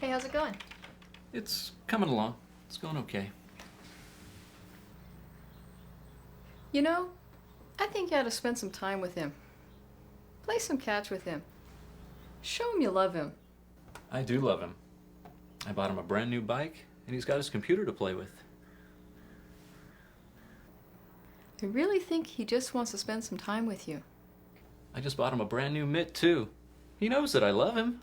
Hey, how's it going? It's coming along. It's going okay. You know, I think you ought to spend some time with him. Play some catch with him. Show him you love him. I do love him. I bought him a brand new bike, and he's got his computer to play with. I really think he just wants to spend some time with you. I just bought him a brand new mitt, too. He knows that I love him.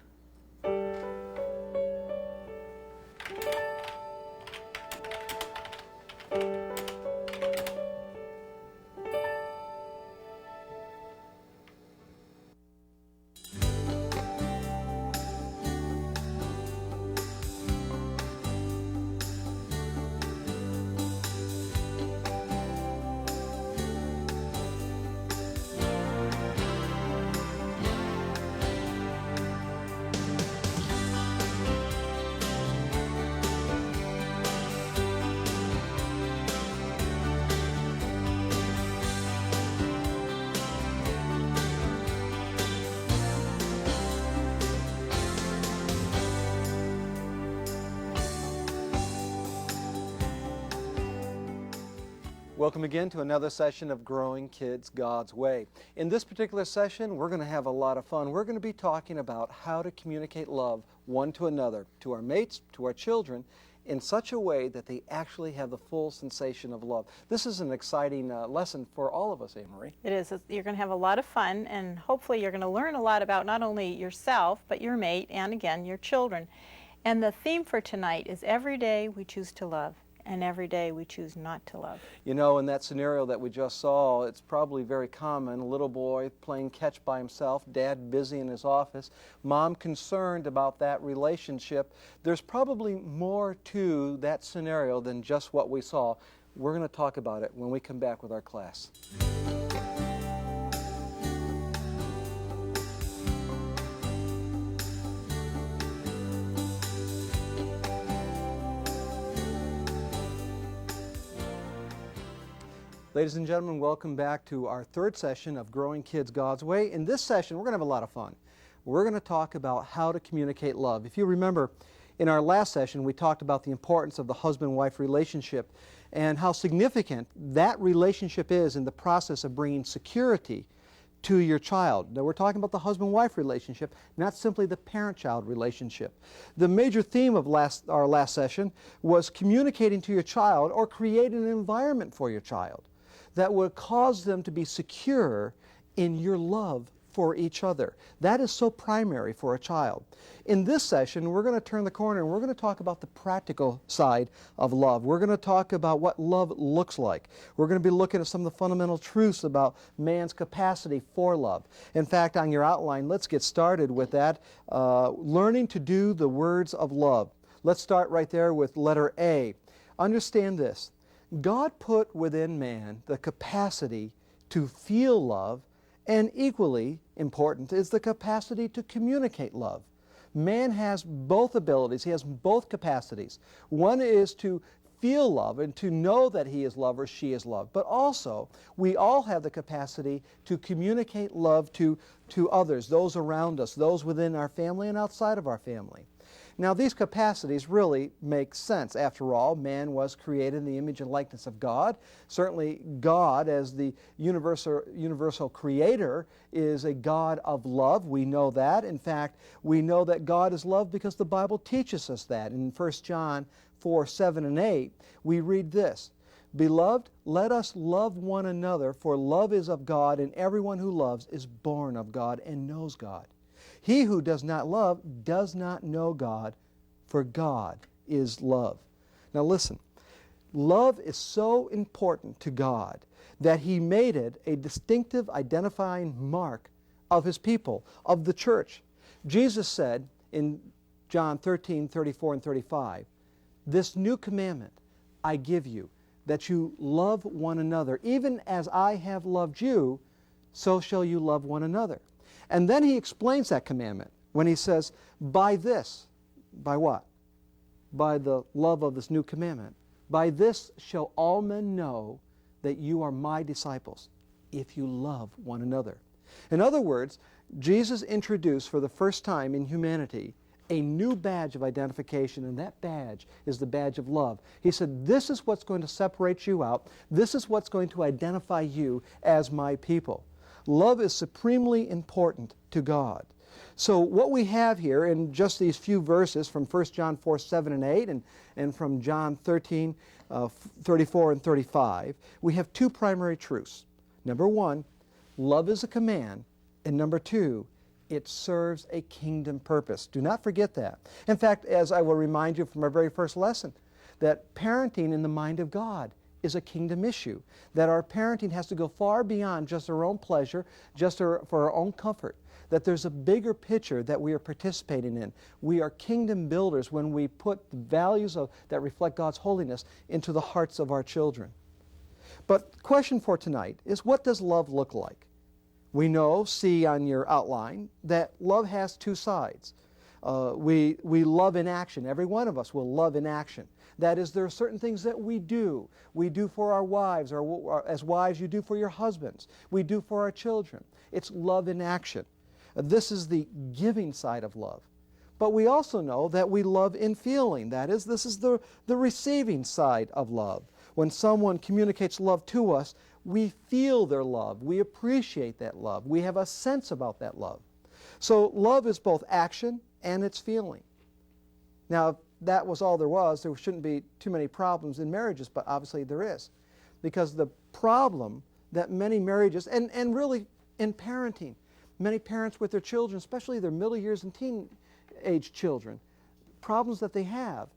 Welcome again to another session of Growing Kids God's Way. In this particular session, we're going to have a lot of fun. We're going to be talking about how to communicate love one to another, to our mates, to our children, in such a way that they actually have the full sensation of love. This is an exciting lesson for all of us, Anne-Marie. It is. You're going to have a lot of fun, and hopefully you're going to learn a lot about not only yourself, but your mate, and again, your children. And the theme for tonight is every day we choose to love, and every day we choose not to love. You know, in that scenario that we just saw, it's probably very common. A little boy playing catch by himself, dad busy in his office, mom concerned about that relationship. There's probably more to that scenario than just what we saw. We're going to talk about it when we come back with our class. Ladies and gentlemen, welcome back to our third session of Growing Kids God's Way. In this session, we're going to have a lot of fun. We're going to talk about how to communicate love. If you remember, in our last session, we talked about the importance of the husband-wife relationship and how significant that relationship is in the process of bringing security to your child. Now, we're talking about the husband-wife relationship, not simply the parent-child relationship. The major theme of our last session was communicating to your child or creating an environment for your child that would cause them to be secure in your love for each other. That is so primary for a child. In this session, we're going to turn the corner and we're going to talk about the practical side of love. We're going to talk about what love looks like. We're going to be looking at some of the fundamental truths about man's capacity for love. In fact, on your outline, let's get started with that. Learning to do the words of love. Let's start right there with letter A. Understand this. God put within man the capacity to feel love, and equally important is the capacity to communicate love. Man has both abilities. He has both capacities. One is to feel love and to know that he is loved or she is loved. But also, we all have the capacity to communicate love to others, those around us, those within our family and outside of our family. Now, these capacities really make sense. After all, man was created in the image and likeness of God. Certainly, God, as the universal creator, is a God of love. We know that. In fact, we know that God is love because the Bible teaches us that. In 1 John 4, 7, and 8, we read this, "Beloved, let us love one another, for love is of God, and everyone who loves is born of God and knows God. He who does not love does not know God, for God is love." Now listen, love is so important to God that He made it a distinctive identifying mark of His people, of the church. Jesus said in John 13, 34 and 35, "This new commandment I give you, that you love one another, even as I have loved you, so shall you love one another." And then He explains that commandment when He says, "By this," by what? By the love of this new commandment. "By this shall all men know that you are my disciples, if you love one another." In other words, Jesus introduced for the first time in humanity a new badge of identification, and that badge is the badge of love. He said, this is what's going to separate you out. This is what's going to identify you as my people. Love is supremely important to God. So what we have here in just these few verses from 1 John 4, 7 and 8 and from John 13, 34 and 35, we have two primary truths. Number one, love is a command, and number two, it serves a kingdom purpose. Do not forget that. In fact, as I will remind you from our very first lesson, that parenting in the mind of God is a kingdom issue, that our parenting has to go far beyond just our own pleasure, just for our own comfort, that there's a bigger picture that we are participating in. We are kingdom builders when we put the values that reflect God's holiness into the hearts of our children. But the question for tonight is, what does love look like? We see on your outline, that love has two sides. We love in action. Every one of us will love in action. That is, there are certain things that we do. We do for our wives, or as wives you do for your husbands. We do for our children. It's love in action. This is the giving side of love. But we also know that we love in feeling. That is, this is the receiving side of love. When someone communicates love to us, we feel their love. We appreciate that love. We have a sense about that love. So love is both action and it's feeling. Now, if that was all there was, there shouldn't be too many problems in marriages, but obviously there is. Because the problem that many marriages, and really in parenting, many parents with their children, especially their middle years and teenage children, problems that they have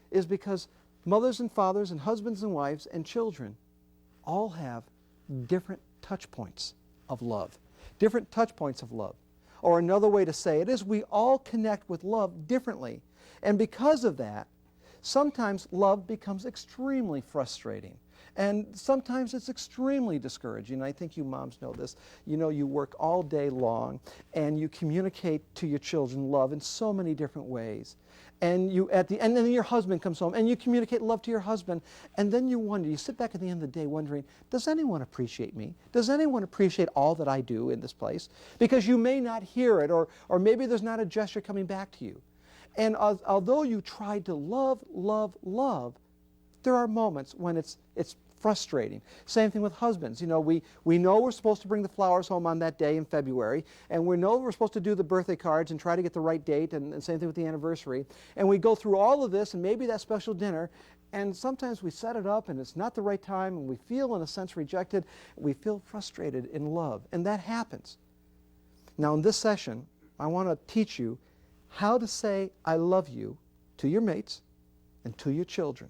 is because mothers and fathers and husbands and wives and children all have different touch points of love. Different touch points of love. Or another way to say it is, we all connect with love differently. And because of that, sometimes love becomes extremely frustrating. And sometimes it's extremely discouraging. I think you moms know this. You work all day long and you communicate to your children love in so many different ways. And then your husband comes home and you communicate love to your husband, and then you sit back at the end of the day wondering, does anyone appreciate me? Does anyone appreciate all that I do in this place? Because you may not hear it, or maybe there's not a gesture coming back to you. And although you try to love, love, love, there are moments when it's frustrating. Same thing with husbands. We know we're supposed to bring the flowers home on that day in February, and we know we're supposed to do the birthday cards and try to get the right date, and same thing with the anniversary. And we go through all of this and maybe that special dinner, and sometimes we set it up and it's not the right time, and we feel in a sense rejected. We feel frustrated in love, and that happens. Now in this session, I want to teach you how to say I love you to your mates and to your children,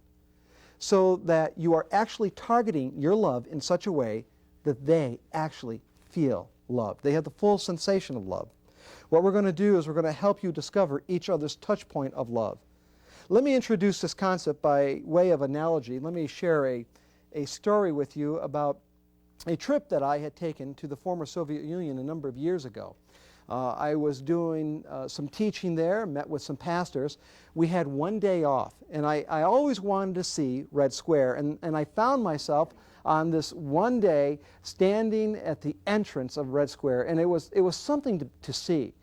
so that you are actually targeting your love in such a way that they actually feel love. They have the full sensation of love. What we're going to do is we're going to help you discover each other's touch point of love. Let me introduce this concept by way of analogy. Let me share a story with you about a trip that I had taken to the former Soviet Union a number of years ago. I was doing some teaching there, met with some pastors. We had one day off, and I always wanted to see Red Square, and I found myself on this one day standing at the entrance of Red Square, and it was something to see,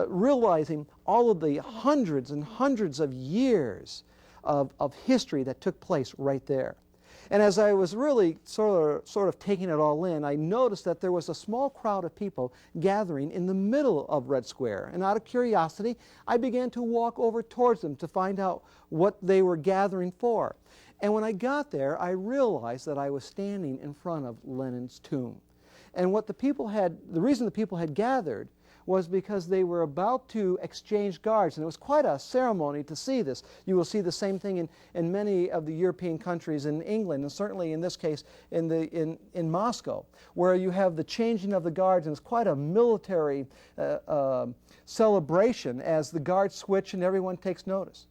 realizing all of the hundreds and hundreds of years of history that took place right there. And as I was really sort of taking it all in, I noticed that there was a small crowd of people gathering in the middle of Red Square. And out of curiosity, I began to walk over towards them to find out what they were gathering for. And when I got there, I realized that I was standing in front of Lenin's tomb. And the reason the people had gathered was because they were about to exchange guards, and it was quite a ceremony to see this. You will see the same thing in many of the European countries, in England, and certainly in this case in Moscow, where you have the changing of the guards, and it's quite a military celebration as the guards switch and everyone takes notice.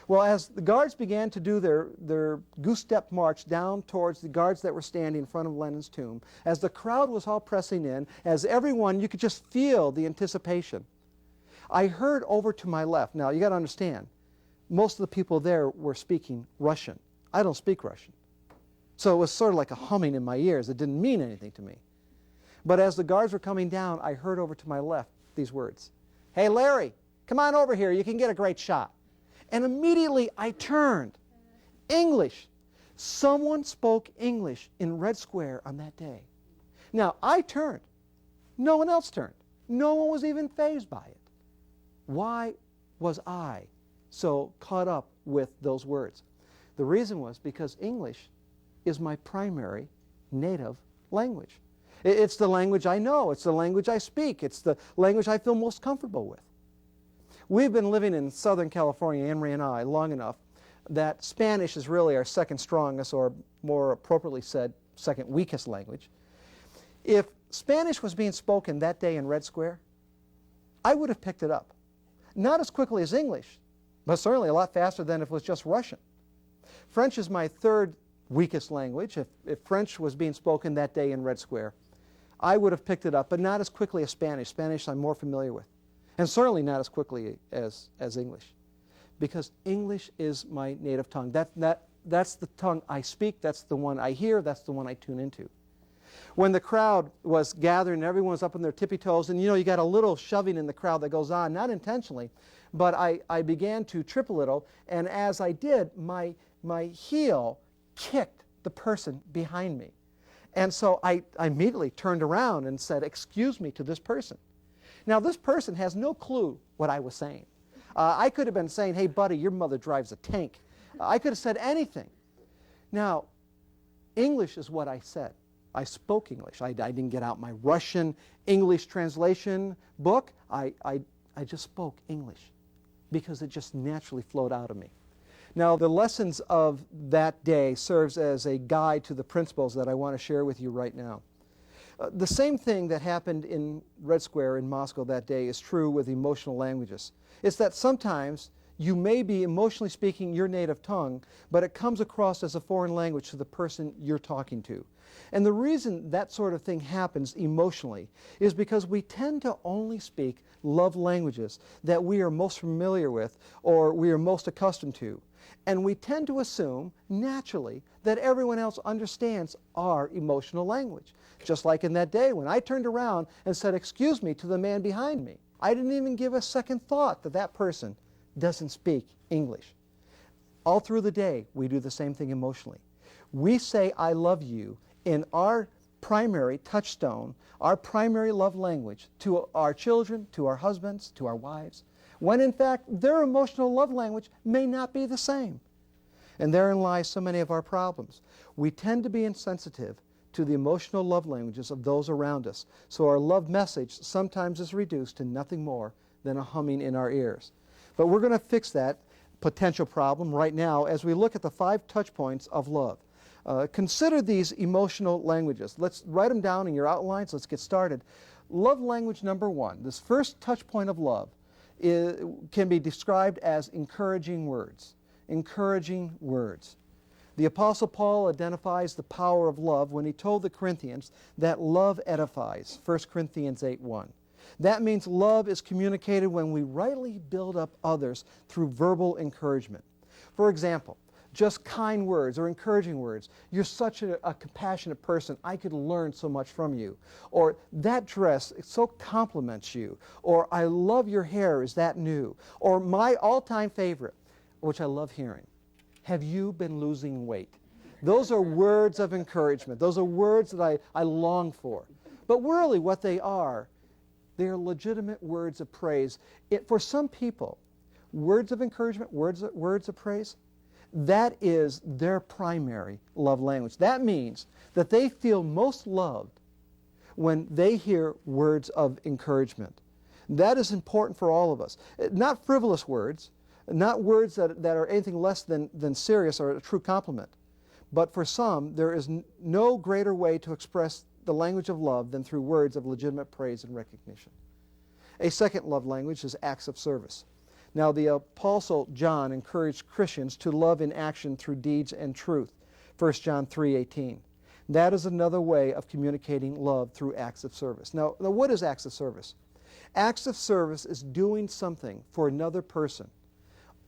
Well, as the guards began to do their goose-step march down towards the guards that were standing in front of Lenin's tomb, as the crowd was all pressing in, as everyone, you could just feel the anticipation. I heard over to my left. Now, you got to understand, most of the people there were speaking Russian. I don't speak Russian. So it was sort of like a humming in my ears. It didn't mean anything to me. But as the guards were coming down, I heard over to my left these words, "Hey, Larry, come on over here. You can get a great shot." And immediately I turned. English. Someone spoke English in Red Square on that day. Now, I turned. No one else turned. No one was even fazed by it. Why was I so caught up with those words? The reason was because English is my primary native language. It's the language I know. It's the language I speak. It's the language I feel most comfortable with. We've been living in Southern California, Anne-Marie and I, long enough that Spanish is really our second strongest, or more appropriately said, second weakest language. If Spanish was being spoken that day in Red Square, I would have picked it up. Not as quickly as English, but certainly a lot faster than if it was just Russian. French is my third weakest language. If French was being spoken that day in Red Square, I would have picked it up, but not as quickly as Spanish. Spanish I'm more familiar with. And certainly not as quickly as English. Because English is my native tongue. That's the tongue I speak, that's the one I hear, that's the one I tune into. When the crowd was gathering and everyone was up on their tippy toes, and you got a little shoving in the crowd that goes on, not intentionally, but I began to trip a little, and as I did, my heel kicked the person behind me. And so I immediately turned around and said, "Excuse me," to this person. Now, this person has no clue what I was saying. I could have been saying, "Hey, buddy, your mother drives a tank." I could have said anything. Now, English is what I said. I spoke English. I didn't get out my Russian English translation book. I just spoke English because it just naturally flowed out of me. Now, the lessons of that day serves as a guide to the principles that I want to share with you right now. The same thing that happened in Red Square in Moscow that day is true with emotional languages. It's that sometimes you may be emotionally speaking your native tongue, but it comes across as a foreign language to the person you're talking to. And the reason that sort of thing happens emotionally is because we tend to only speak love languages that we are most familiar with or we are most accustomed to. And we tend to assume, naturally, that everyone else understands our emotional language. Just like in that day when I turned around and said, "Excuse me," to the man behind me. I didn't even give a second thought that that person doesn't speak English. All through the day, we do the same thing emotionally. We say, "I love you," in our primary touchstone, our primary love language, to our children, to our husbands, to our wives, when in fact their emotional love language may not be the same. And therein lies so many of our problems. We tend to be insensitive to the emotional love languages of those around us, so our love message sometimes is reduced to nothing more than a humming in our ears. But we're going to fix that potential problem right now as we look at the 5 touch points of love. Consider these emotional languages. Let's write them down in your outlines. Let's get started. Love language number 1, this first touch point of love, can be described as encouraging words. Encouraging words. The Apostle Paul identifies the power of love when he told the Corinthians that love edifies, 1 Corinthians 8:1. That means love is communicated when we rightly build up others through verbal encouragement. For example, just kind words or encouraging words. "You're such a compassionate person. I could learn so much from you." Or, "That dress, it so compliments you." Or, "I love your hair. Is that new?" Or, my all-time favorite, which I love hearing, "Have you been losing weight?" Those are words of encouragement. Those are words that I long for. But really what they are legitimate words of praise. For some people, words of encouragement, words of praise, that is their primary love language. That means that they feel most loved when they hear words of encouragement. That is important for all of us. Not frivolous words, not words that are anything less than serious or a true compliment. But for some, there is no greater way to express the language of love than through words of legitimate praise and recognition. A second love language is acts of service. Now, the Apostle John encouraged Christians to love in action through deeds and truth, 1 John 3:18. That is another way of communicating love through acts of service. Now, what is acts of service? Acts of service is doing something for another person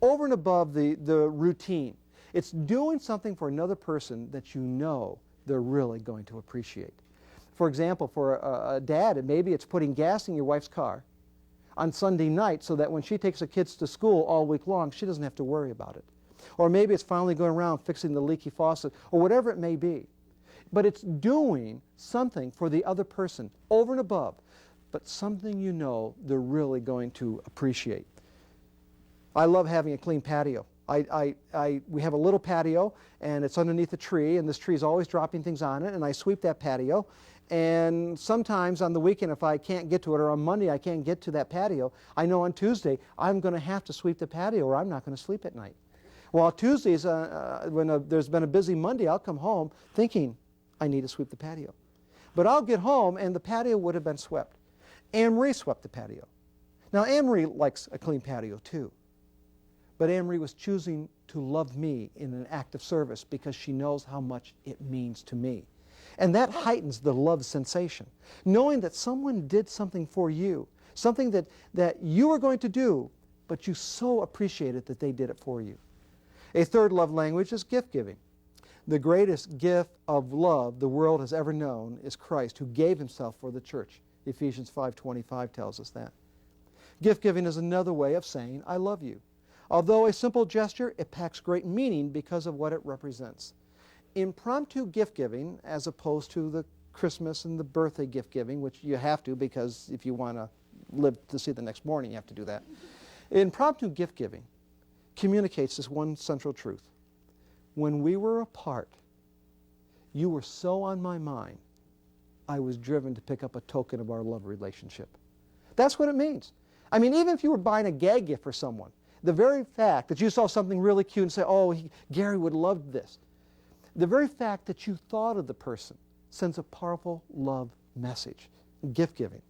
over and above the routine. It's doing something for another person that you know they're really going to appreciate. For example, for a dad, maybe it's putting gas in your wife's car on Sunday night so that when she takes her kids to school all week long, she doesn't have to worry about it. Or maybe it's finally going around fixing the leaky faucet, or whatever it may be. But it's doing something for the other person over and above, but something you know they're really going to appreciate. I love having a clean patio. We have a little patio, and it's underneath a tree, and this tree is always dropping things on it, and I sweep that patio. And sometimes on the weekend, if I can't get to it, or on Monday I can't get to that patio, I know on Tuesday I'm going to have to sweep the patio or I'm not going to sleep at night. Well, Tuesdays, when there's been a busy Monday, I'll come home thinking I need to sweep the patio. But I'll get home and the patio would have been swept. Anne-Marie swept the patio. Now, Anne-Marie likes a clean patio too. But Anne-Marie was choosing to love me in an act of service because she knows how much it means to me. And that heightens the love sensation. Knowing that someone did something for you, something that you were going to do, but you so appreciate it that they did it for you. A third love language is gift giving. The greatest gift of love the world has ever known is Christ, who gave himself for the church. Ephesians 5:25 tells us that. Gift giving is another way of saying, I love you. Although a simple gesture, it packs great meaning because of what it represents. Impromptu gift giving, as opposed to the Christmas and the birthday gift giving, which you have to because if you want to live to see the next morning, you have to do that. Impromptu gift giving communicates this one central truth. When we were apart, you were so on my mind, I was driven to pick up a token of our love relationship. That's what it means. I mean, even if you were buying a gag gift for someone, the very fact that you saw something really cute and say, oh, Gary would love this, the very fact that you thought of the person sends a powerful love message. Gift giving.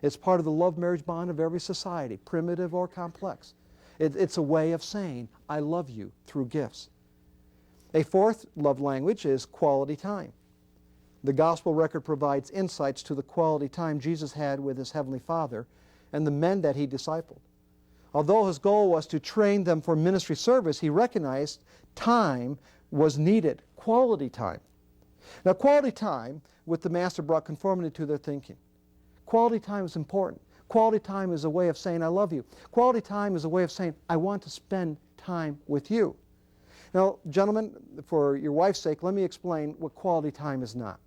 It's part of the love marriage bond of every society, primitive or complex. It's a way of saying, I love you through gifts. A fourth love language is quality time. The gospel record provides insights to the quality time Jesus had with his heavenly Father and the men that he discipled. Although his goal was to train them for ministry service, he recognized time was needed, quality time. Now, quality time with the Master brought conformity to their thinking. Quality time is important. Quality time is a way of saying, I love you. Quality time is a way of saying, I want to spend time with you. Now, gentlemen, for your wife's sake, let me explain what quality time is not.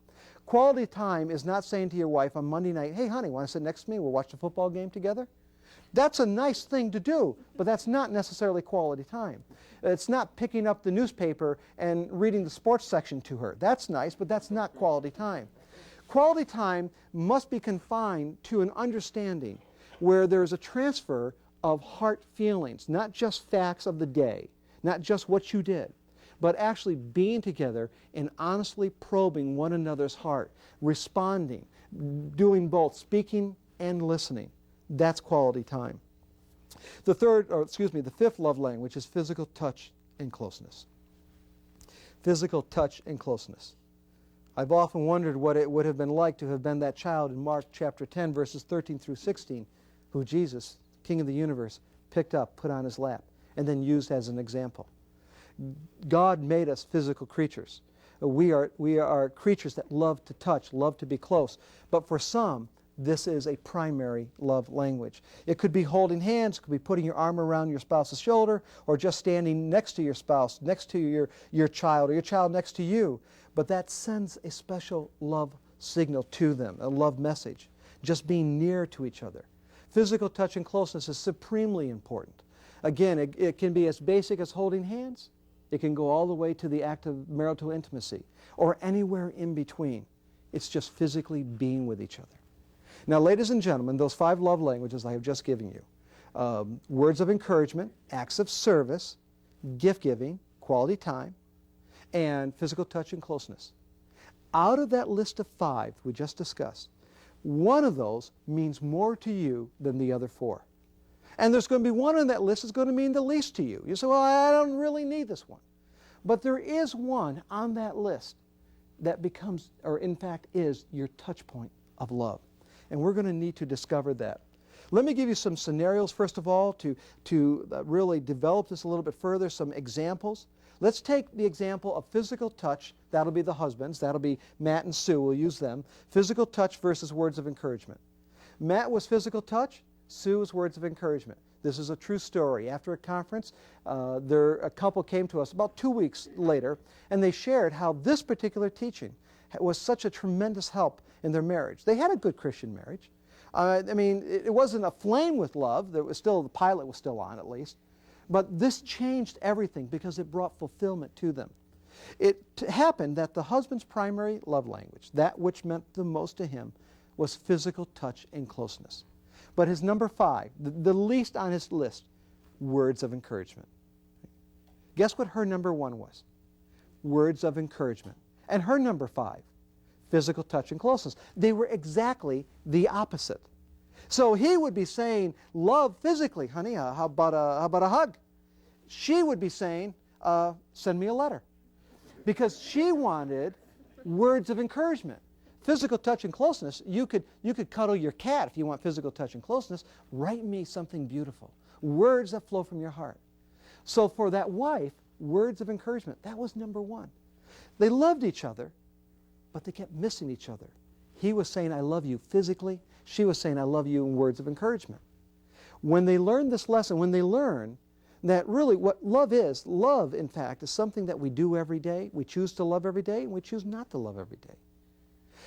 Quality time is not saying to your wife on Monday night, hey, honey, want to sit next to me? We'll watch the football game together? That's a nice thing to do, but that's not necessarily quality time. It's not picking up the newspaper and reading the sports section to her. That's nice, but that's not quality time. Quality time must be confined to an understanding where there's a transfer of heart feelings, not just facts of the day, not just what you did, but actually being together and honestly probing one another's heart, responding, doing both, speaking and listening. That's quality time. The fifth love language is physical touch and closeness. Physical touch and closeness. I've often wondered what it would have been like to have been that child in Mark chapter 10, verses 13 through 16, who Jesus, King of the universe, picked up, put on his lap, and then used as an example. God made us physical creatures. We are creatures that love to touch, love to be close. But for some, this is a primary love language. It could be holding hands, it could be putting your arm around your spouse's shoulder, or just standing next to your spouse, next to your child, or your child next to you. But that sends a special love signal to them, a love message, just being near to each other. Physical touch and closeness is supremely important. Again, it can be as basic as holding hands. It can go all the way to the act of marital intimacy, or anywhere in between. It's just physically being with each other. Now, ladies and gentlemen, those 5 love languages I have just given you, words of encouragement, acts of service, gift giving, quality time, and physical touch and closeness. Out of that list of 5 we just discussed, one of those means more to you than the other 4. And there's going to be one on that list that's going to mean the least to you. You say, well, I don't really need this one. But there is one on that list that becomes, or in fact is, your touch point of love. And we're going to need to discover that. Let me give you some scenarios, first of all, to really develop this a little bit further, some examples. Let's take the example of physical touch. That'll be the husbands. That'll be Matt and Sue. We'll use them. Physical touch versus words of encouragement. Matt was physical touch. Sue was words of encouragement. This is a true story. After a conference, a couple came to us about 2 weeks later, and they shared how this particular teaching was such a tremendous help in their marriage. They had a good Christian marriage. I mean, it wasn't aflame with love. There was still, the pilot was still on, at least. But this changed everything because it brought fulfillment to them. It happened that the husband's primary love language, that which meant the most to him, was physical touch and closeness. But his number 5, the least on his list, words of encouragement. Guess what her number 1 was? Words of encouragement. And her number 5, physical touch and closeness. They were exactly the opposite. So he would be saying, love physically, honey, how about a hug? She would be saying, send me a letter. Because she wanted words of encouragement. Physical touch and closeness, you could cuddle your cat if you want physical touch and closeness. Write me something beautiful. Words that flow from your heart. So for that wife, words of encouragement, that was number 1. They loved each other, but they kept missing each other. He was saying, I love you physically. She was saying, I love you in words of encouragement. When they learn this lesson, when they learn that really what love is, love, in fact, is something that we do every day. We choose to love every day, and we choose not to love every day.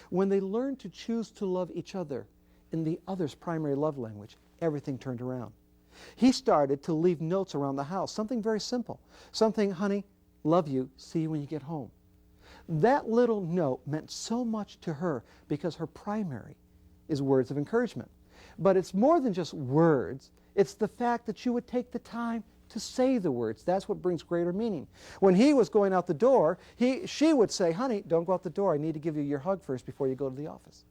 When they learn to choose to love each other in the other's primary love language, everything turned around. He started to leave notes around the house, something very simple. Something, honey, love you, see you when you get home. That little note meant so much to her because her primary is words of encouragement. But it's more than just words. It's the fact that you would take the time to say the words. That's what brings greater meaning. When he was going out the door, she would say, honey, don't go out the door. I need to give you your hug first before you go to the office.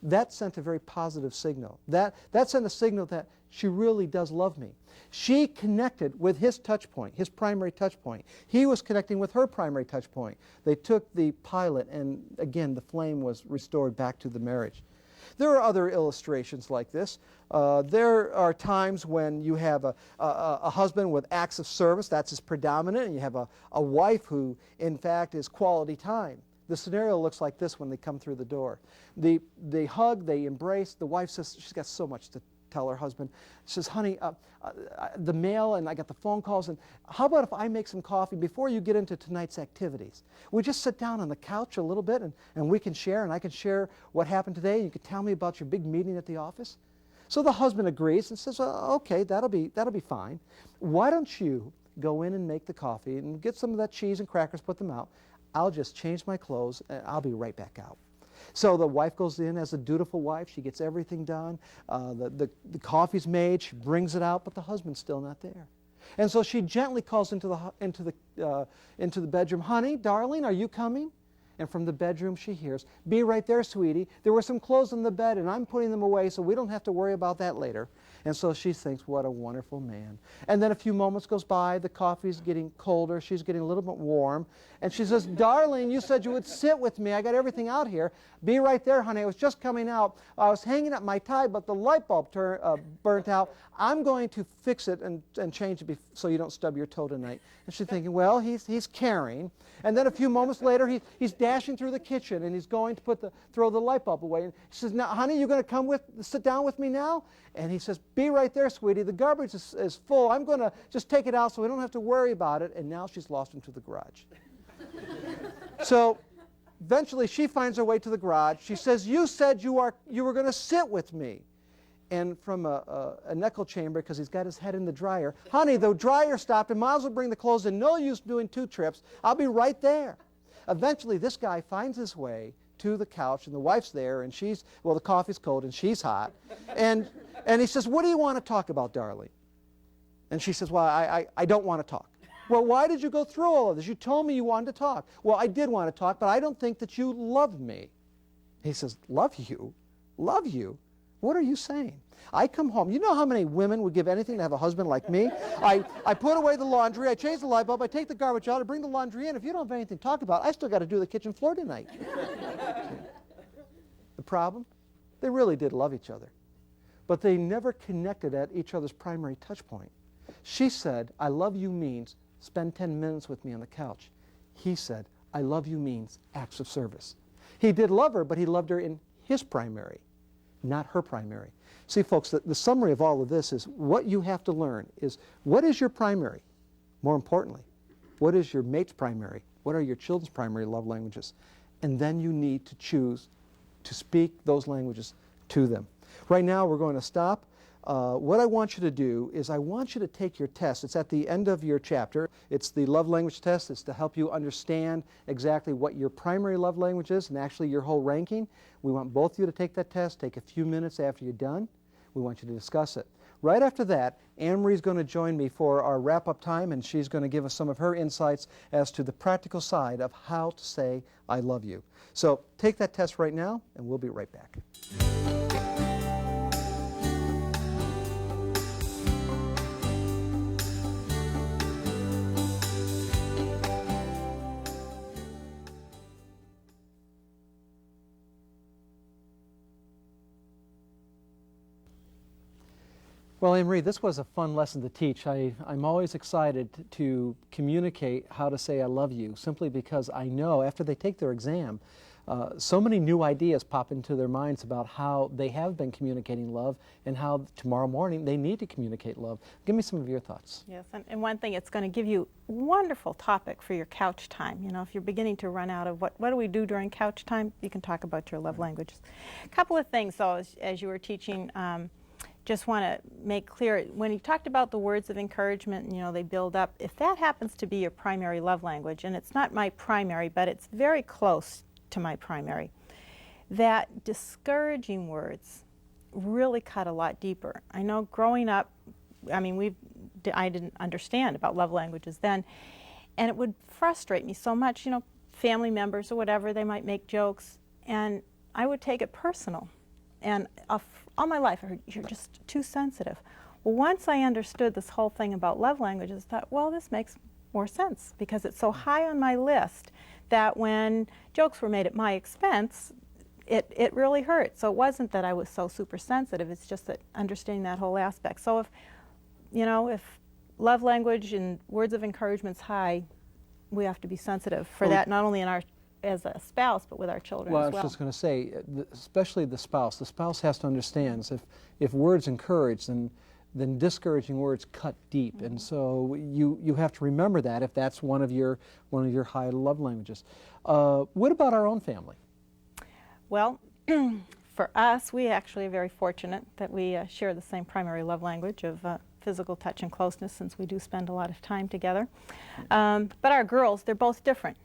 That sent a very positive signal. That sent a signal that she really does love me. She connected with his touch point, his primary touch point. He was connecting with her primary touch point. They took the pilot, and again, the flame was restored back to the marriage. There are other illustrations like this. There are times when you have a husband with acts of service, that's his predominant, and you have a wife who, in fact, is quality time. The scenario looks like this when they come through the door. They hug, they embrace. The wife says she's got so much to tell her husband. She says, honey, the mail and I got the phone calls, and how about if I make some coffee before you get into tonight's activities? We just sit down on the couch a little bit and we can share, and I can share what happened today. You can tell me about your big meeting at the office. So the husband agrees and says, well, okay, that'll be fine. Why don't you go in and make the coffee and get some of that cheese and crackers, put them out. I'll just change my clothes and I'll be right back out. So the wife goes in as a dutiful wife. She gets everything done. The coffee's made. She brings it out, but the husband's still not there. And so she gently calls into the bedroom, honey, darling, are you coming? And from the bedroom she hears, be right there, sweetie. There were some clothes on the bed, and I'm putting them away, so we don't have to worry about that later. And so she thinks, what a wonderful man. And then a few moments goes by, the coffee's getting colder, she's getting a little bit warm, and she says, darling, you said you would sit with me. I got everything out here. Be right there, honey. I was just coming out. I was hanging up my tie, but the light bulb burnt out. I'm going to fix it and change it so you don't stub your toe tonight. And she's thinking, well, he's caring. And then a few moments later, he's dashing through the kitchen, and he's going to throw the light bulb away. And she says, now, honey, you're going to sit down with me now? And he says, be right there, sweetie. The garbage is full. I'm going to just take it out so we don't have to worry about it. And now she's lost him to the garage. So eventually she finds her way to the garage. She says, you said you were going to sit with me. And from an echo chamber, because he's got his head in the dryer, honey, the dryer stopped, and might as well bring the clothes in. No use doing 2 trips. I'll be right there. Eventually, this guy finds his way to the couch, and the wife's there, and the coffee's cold, and she's hot. And he says, what do you want to talk about, darling? And she says, well, I don't want to talk. Well, why did you go through all of this? You told me you wanted to talk. Well, I did want to talk, but I don't think that you love me. He says, love you? Love you? What are you saying? I come home. You know how many women would give anything to have a husband like me? I put away the laundry, I change the light bulb, I take the garbage out, I bring the laundry in. If you don't have anything to talk about, I still got to do the kitchen floor tonight. The problem? They really did love each other. But they never connected at each other's primary touch point. She said, I love you means spend 10 minutes with me on the couch. He said, I love you means acts of service. He did love her, but he loved her in his primary, not her primary. See, folks, the summary of all of this is what you have to learn is what is your primary? More importantly, what is your mate's primary? What are your children's primary love languages? And then you need to choose to speak those languages to them. Right now, we're going to stop. What I want you to do is I want you to take your test. It's at the end of your chapter. It's the love language test. It's to help you understand exactly what your primary love language is and actually your whole ranking. We want both of you to take that test. Take a few minutes after you're done. We want you to discuss it. Right after that, Anne-Marie's going to join me for our wrap-up time, and she's going to give us some of her insights as to the practical side of how to say, I love you. So take that test right now, and we'll be right back. Well, Anne-Marie, this was a fun lesson to teach. I'm always excited to communicate how to say I love you, simply because I know after they take their exam, so many new ideas pop into their minds about how they have been communicating love and how tomorrow morning they need to communicate love. Give me some of your thoughts. Yes, and one thing, it's going to give you a wonderful topic for your couch time. You know, if you're beginning to run out of what do we do during couch time, you can talk about your love languages. A couple of things, though, as you were teaching, just want to make clear, when you talked about the words of encouragement, you know, they build up, if that happens to be your primary love language, and it's not my primary, but it's very close to my primary, that discouraging words really cut a lot deeper. I know growing up, I mean, I didn't understand about love languages then, and it would frustrate me so much, you know, family members or whatever, they might make jokes, and I would take it personal. And all my life, I heard, you're just too sensitive. Well, once I understood this whole thing about love languages, I thought, well, this makes more sense because it's so high on my list that when jokes were made at my expense, it really hurt. So it wasn't that I was so super sensitive, it's just that understanding that whole aspect. So if, you know, if love language and words of encouragement's high, we have to be sensitive for that, not only in our as a spouse, but with our children as well. I was just going to say, especially the spouse has to understand if words encourage, then discouraging words cut deep, mm-hmm. And so you have to remember that if that's one of your high love languages. What about our own family? Well, for us, we actually are very fortunate that we share the same primary love language of physical touch and closeness, since we do spend a lot of time together. But our girls, they're both different.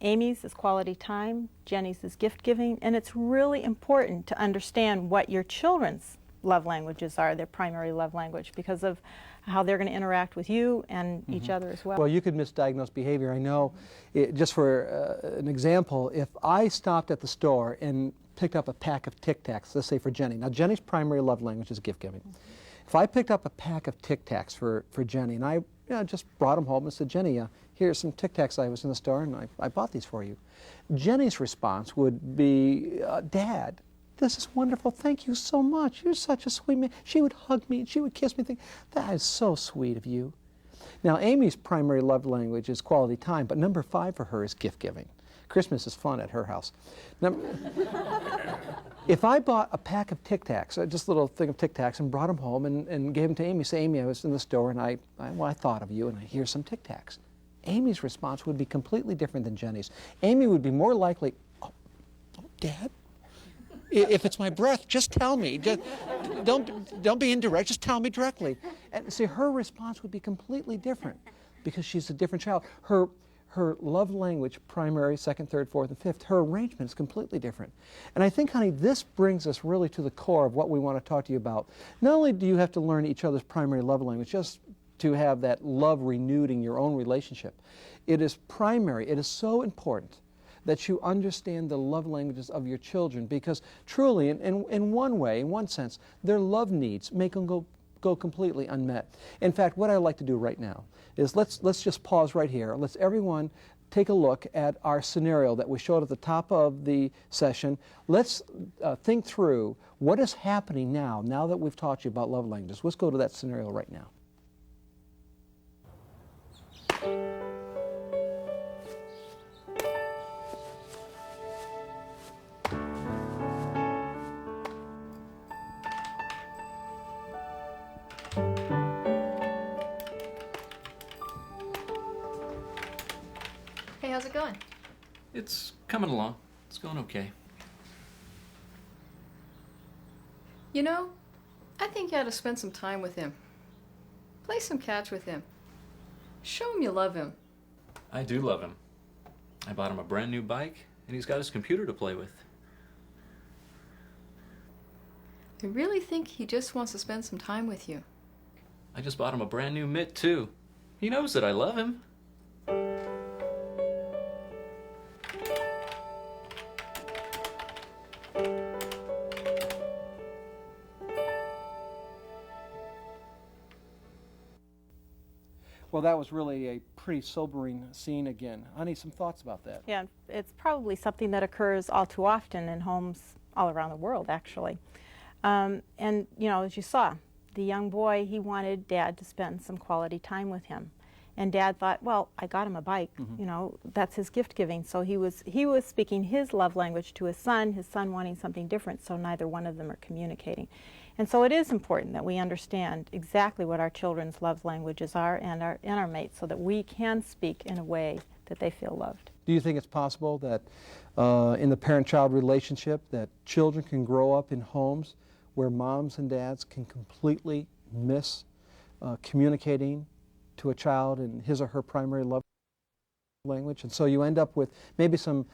Amy's is quality time, Jenny's is gift giving, and it's really important to understand what your children's love languages are, their primary love language, because of how they're going to interact with you and mm-hmm. each other as well. Well, you could misdiagnose behavior. I know, just for an example, if I stopped at the store and picked up a pack of Tic Tacs, let's say for Jenny. Now, Jenny's primary love language is gift giving. Mm-hmm. If I picked up a pack of Tic Tacs for Jenny and I just brought them home and said, Jenny, here's some Tic Tacs. I was in the store and I bought these for you. Jenny's response would be, Dad, this is wonderful. Thank you so much. You're such a sweet man. She would hug me and she would kiss me. Think, that is so sweet of you. Now, Amy's primary love language is quality time, but number 5 for her is gift giving. Christmas is fun at her house. Now, if I bought a pack of Tic Tacs, just a little thing of Tic Tacs, and brought them home and gave them to Amy, say, Amy, I was in the store and I thought of you and here's some Tic Tacs. Amy's response would be completely different than Jenny's. Amy would be more likely, oh Dad, if it's my breath, just tell me. Just, don't be indirect, just tell me directly. And see, her response would be completely different because she's a different child. Her love language, primary, second, third, fourth, and fifth, her arrangement is completely different. And I think, honey, this brings us really to the core of what we want to talk to you about. Not only do you have to learn each other's primary love language, just to have that love renewed in your own relationship, it is primary, it is so important that you understand the love languages of your children, because truly, in one way, in one sense, their love needs make them go completely unmet. In fact, what I'd like to do right now is let's just pause right here. Let's everyone take a look at our scenario that we showed at the top of the session. Let's think through what is happening now that we've taught you about love languages. Let's go to that scenario right now. how's it going? It's coming along. It's going okay. You know, I think you ought to spend some time with him. Play some catch with him. Show him you love him. I do love him. I bought him a brand new bike, and he's got his computer to play with. I really think he just wants to spend some time with you. I just bought him a brand new mitt, too. He knows that I love him. Well, that was really a pretty sobering scene again. Honey, some thoughts about that? Yeah, it's probably something that occurs all too often in homes all around the world, actually. And, you know, as you saw, the young boy, he wanted Dad to spend some quality time with him. And Dad thought, well, I got him a bike, you know, that's his gift giving. So he was speaking his love language to his son wanting something different, so neither one of them are communicating. And so it is important that we understand exactly what our children's love languages are and our mates, so that we can speak in a way that they feel loved. Do you think it's possible that in the parent-child relationship that children can grow up in homes where moms and dads can completely miss communicating to a child in his or her primary love language? And so you end up with maybe some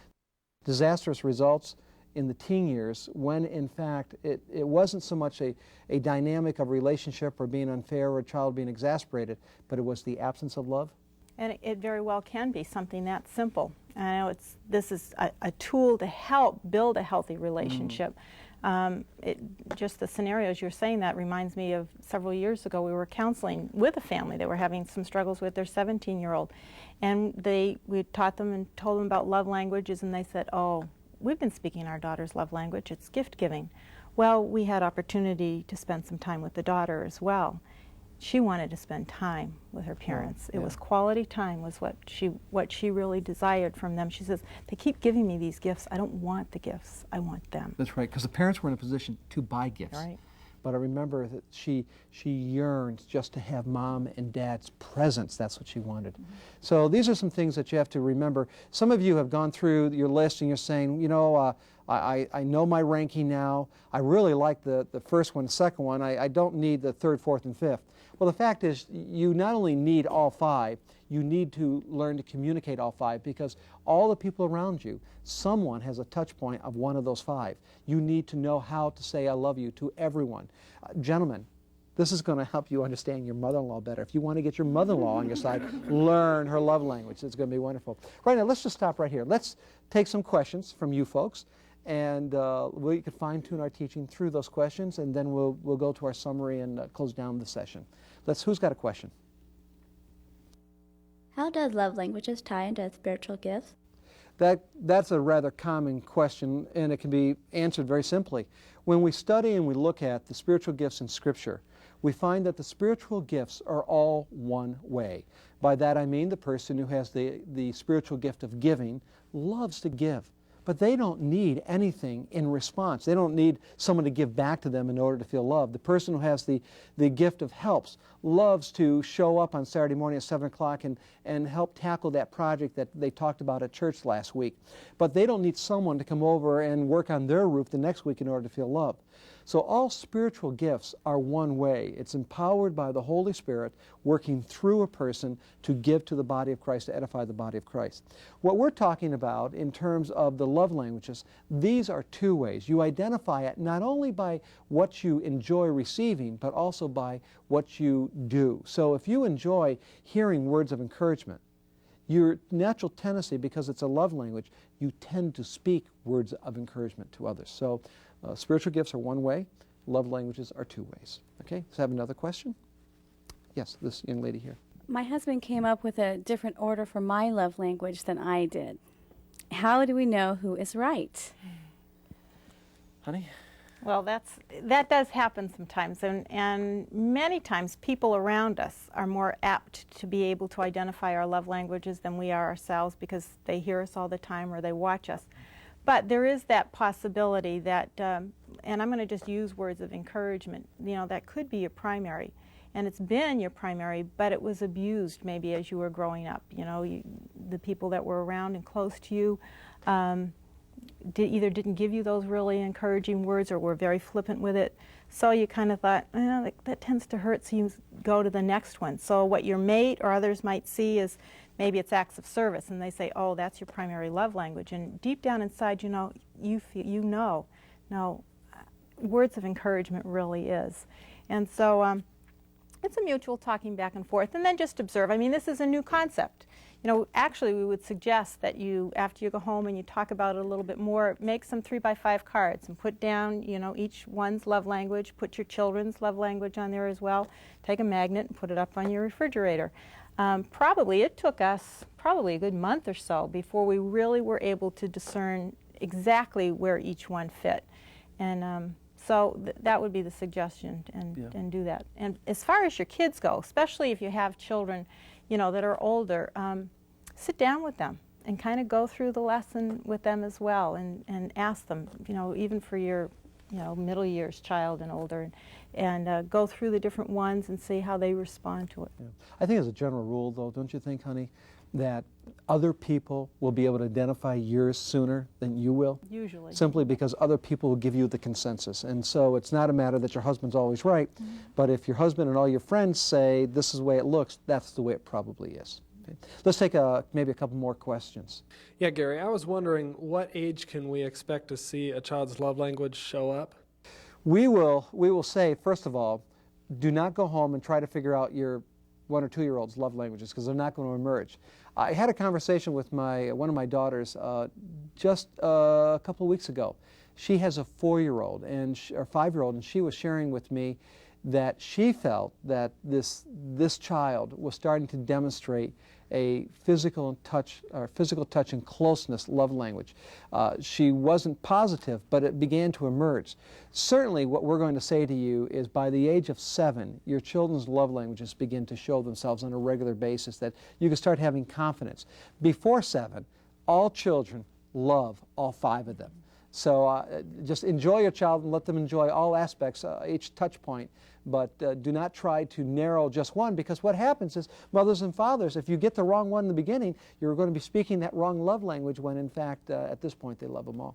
disastrous results in the teen years when in fact it wasn't so much a dynamic of relationship or being unfair or a child being exasperated, but it was the absence of love? And it very well can be something that simple. I know this is a tool to help build a healthy relationship. Just the scenarios you're saying, that reminds me of several years ago we were counseling with a family that were having some struggles with their 17-year-old. And we taught them and told them about love languages, and they said, oh, we've been speaking our daughter's love language, it's gift giving. Well, we had opportunity to spend some time with the daughter as well. She wanted to spend time with her parents. It was quality time was what she really desired from them. She says, they keep giving me these gifts. I don't want the gifts. I want them. That's right, because the parents were in a position to buy gifts. Right. But I remember that she yearned just to have mom and dad's presence. That's what she wanted. So these are some things that you have to remember. Some of you have gone through your list and you're saying, you know, I know my ranking now. I really like the first one, the second one. I don't need the third, fourth, and fifth. Well, the fact is, you not only need all five, you need to learn to communicate all five, because all the people around you, someone has a touch point of one of those five. You need to know how to say I love you to everyone. Gentlemen, this is going to help you understand your mother-in-law better. If you want to get your mother-in-law on your side, learn her love language. It's going to be wonderful. Right now, let's just stop right here. Let's take some questions from you folks, and we can fine-tune our teaching through those questions, and then we'll go to our summary and close down the session. Who's got a question? How does love languages tie into spiritual gifts? That's a rather common question, and it can be answered very simply. When we study and we look at the spiritual gifts in Scripture, we find that the spiritual gifts are all one way. By that I mean the person who has the spiritual gift of giving loves to give. But they don't need anything in response. They don't need someone to give back to them in order to feel loved. The person who has the gift of helps loves to show up on Saturday morning at 7 o'clock and help tackle that project that they talked about at church last week. But they don't need someone to come over and work on their roof the next week in order to feel loved. So all spiritual gifts are one way. It's empowered by the Holy Spirit working through a person to give to the body of Christ, to edify the body of Christ. What we're talking about in terms of the love languages, these are two ways. You identify it not only by what you enjoy receiving, but also by what you do. So if you enjoy hearing words of encouragement, your natural tendency, because it's a love language, you tend to speak words of encouragement to others. So spiritual gifts are one way, love languages are two ways. Okay, let's have another question. Yes, this young lady here. My husband came up with a different order for my love language than I did. How do we know who is right? Honey? Well, that does happen sometimes, and many times people around us are more apt to be able to identify our love languages than we are ourselves, because they hear us all the time or they watch us. But there is that possibility that, and I'm going to just use words of encouragement, you know, that could be a primary. and it's been your primary, but it was abused maybe as you were growing up. You know, the people that were around and close to you either didn't give you those really encouraging words or were very flippant with it. So you kind of thought, that tends to hurt, so you go to the next one. So what your mate or others might see is maybe it's acts of service, and they say, oh, that's your primary love language. And deep down inside, no, words of encouragement really is. And so it's a mutual talking back and forth, and then just observe. I mean, this is a new concept. You know, actually, we would suggest that you, after you go home and you talk about it a little bit more, make some 3x5 cards and put down, each one's love language. Put your children's love language on there as well. Take a magnet and put it up on your refrigerator. It took us probably a good month or so before we really were able to discern exactly where each one fit. And so that would be the suggestion, and do that. And as far as your kids go, especially if you have children, that are older, sit down with them and kind of go through the lesson with them as well, and ask them, even for your, middle years child and older, and go through the different ones and see how they respond to it. Yeah. I think as a general rule, though, don't you think, honey, that other people will be able to identify yours sooner than you will? Usually. Simply because other people will give you the consensus. And so it's not a matter that your husband's always right, but if your husband and all your friends say this is the way it looks, that's the way it probably is. Okay. Let's take maybe a couple more questions. Yeah, Gary, I was wondering, what age can we expect to see a child's love language show up? We will say, first of all, do not go home and try to figure out your 1 or 2 year olds' love languages, because they're not going to emerge. I had a conversation with one of my daughters just a couple of weeks ago. She has a 4-year-old or 5-year-old, and she was sharing with me that she felt that this child was starting to demonstrate a physical touch and closeness love language. She wasn't positive, but it began to emerge. Certainly what we're going to say to you is by the age of 7, your children's love languages begin to show themselves on a regular basis, that you can start having confidence. Before 7, all children love all 5 of them. So just enjoy your child and let them enjoy all aspects, each touch point, but do not try to narrow just one, because what happens is, mothers and fathers, if you get the wrong one in the beginning, you're going to be speaking that wrong love language when in fact at this point they love them all.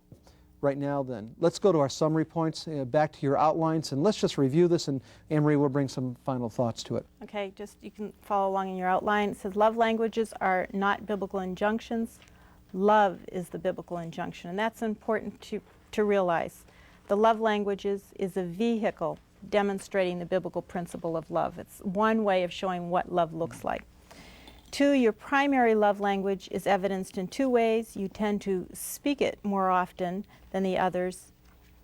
Right now then, let's go to our summary points, back to your outlines, and let's just review this, and Anne-Marie will bring some final thoughts to it. Okay, you can follow along in your outline. It says love languages are not biblical injunctions. Love is the biblical injunction, and that's important to realize. The love languages is a vehicle demonstrating the biblical principle of love. It's one way of showing what love looks like. 2, your primary love language is evidenced in 2 ways. You tend to speak it more often than the others,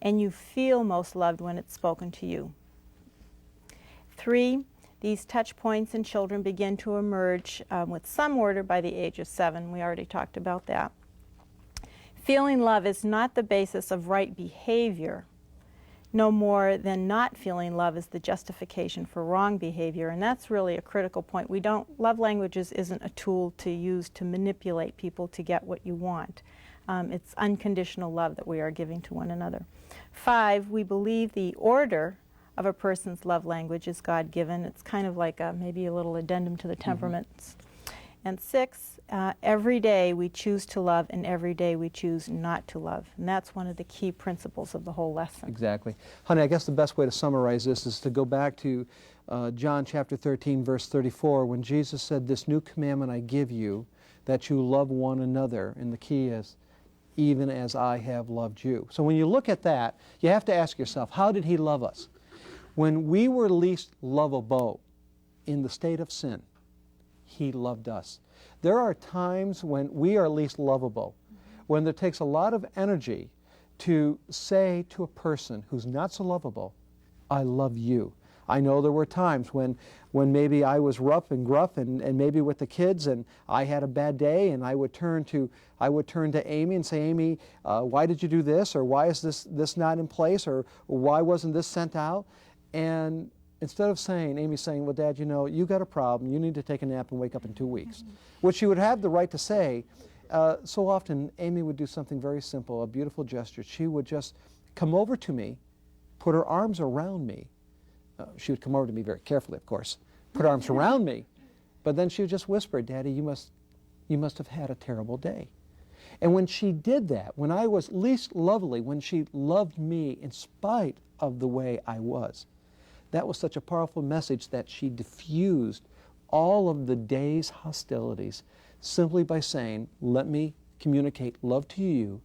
and you feel most loved when it's spoken to you. 3, these touch points in children begin to emerge with some order by the age of 7. We already talked about that. Feeling love is not the basis of right behavior, no more than not feeling love is the justification for wrong behavior, and that's really a critical point. Love languages isn't a tool to use to manipulate people to get what you want. It's unconditional love that we are giving to one another. 5, we believe the order of a person's love language is God-given. It's kind of like maybe a little addendum to the temperaments. And 6, every day we choose to love, and every day we choose not to love. And that's one of the key principles of the whole lesson. Exactly. Honey, I guess the best way to summarize this is to go back to John chapter 13, verse 34, when Jesus said, "This new commandment I give you, that you love one another," and the key is, "even as I have loved you." So when you look at that, you have to ask yourself, how did he love us? When we were least lovable, in the state of sin, he loved us. There are times when we are least lovable, when it takes a lot of energy to say to a person who's not so lovable, "I love you." I know there were times when maybe I was rough and gruff and maybe with the kids, and I had a bad day, and I would turn to Amy and say, "Amy, why did you do this?" or "Why is this not in place?" or "Why wasn't this sent out?" And instead of Amy saying, "Well, Dad, you got a problem, you need to take a nap and wake up in 2 weeks," which she would have the right to say, so often Amy would do something very simple, a beautiful gesture. She would just come over to me, put her arms around me, She would come over to me very carefully, of course, put her arms around me, but then she would just whisper, "Daddy, you must have had a terrible day." And when she did that, when I was least lovely, when she loved me in spite of the way I was, that was such a powerful message that she diffused all of the day's hostilities simply by saying, "Let me communicate love to you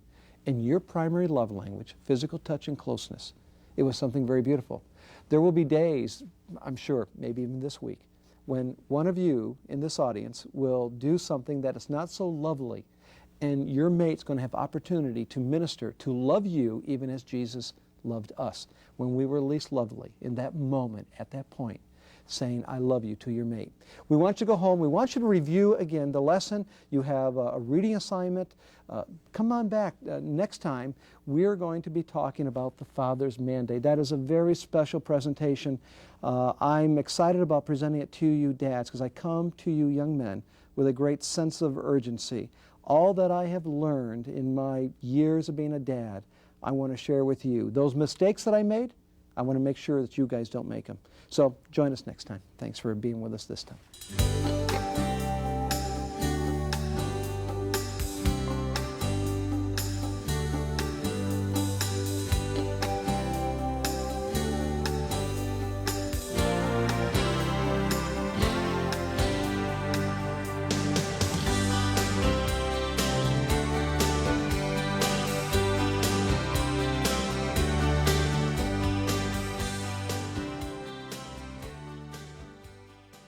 in your primary love language, physical touch and closeness." It was something very beautiful. There will be days, I'm sure, maybe even this week, when one of you in this audience will do something that is not so lovely, and your mate's going to have opportunity to minister, to love you even as Jesus loved us when we were least lovely, in that moment, at that point, saying, "I love you" to your mate. We want you to go home. We want you to review again the lesson. You have a reading assignment. Come on back next time. We're going to be talking about the Father's mandate. That is a very special presentation. I'm excited about presenting it to you, dads, because I come to you, young men, with a great sense of urgency. All that I have learned in my years of being a dad, I want to share with you. Those mistakes that I made, I want to make sure that you guys don't make them. So join us next time. Thanks for being with us this time.